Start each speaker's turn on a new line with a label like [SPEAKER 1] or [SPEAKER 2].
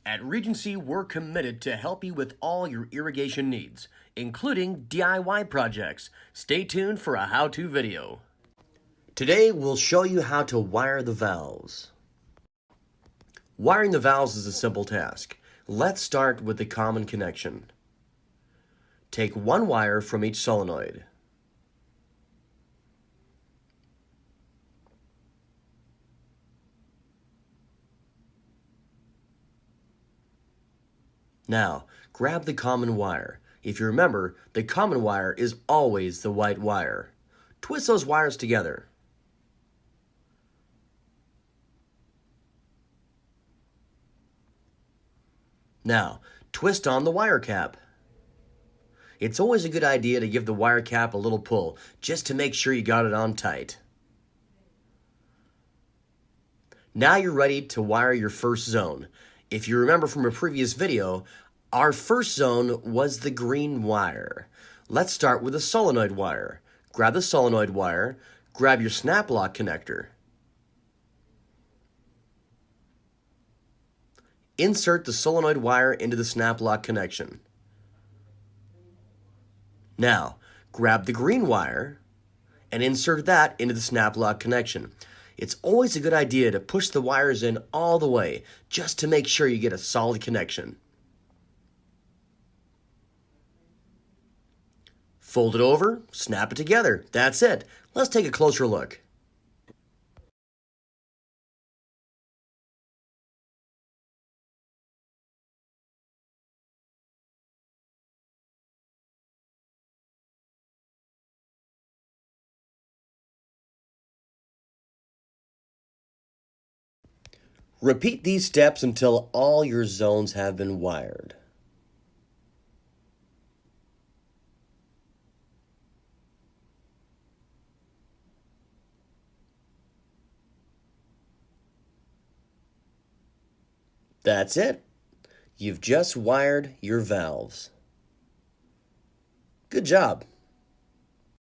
[SPEAKER 1] At Regency, we're committed to help you with all your irrigation needs, including DIY projects. Stay tuned for a how-to video. Today, we'll show you how to wire the valves. Wiring the valves is a simple task. Let's start with the common connection. Take one wire from each solenoid. Now, grab the common wire. If you remember, the common wire is always the white wire. Twist those wires together. Now, twist on the wire cap. It's always a good idea to give the wire cap a little pull, just to make sure you got it on tight. Now you're ready to wire your first zone. If you remember from a previous video, our first zone was the green wire. Let's start with the solenoid wire. Grab the solenoid wire, grab your snap lock connector. Insert the solenoid wire into the snap lock connection. Now, grab the green wire and insert that into the snap lock connection. It's always a good idea to push the wires in all the way, just to make sure you get a solid connection. Fold it over, snap it together. That's it. Let's take a closer look. Repeat these steps until all your zones have been wired. That's it. You've just wired your valves. Good job.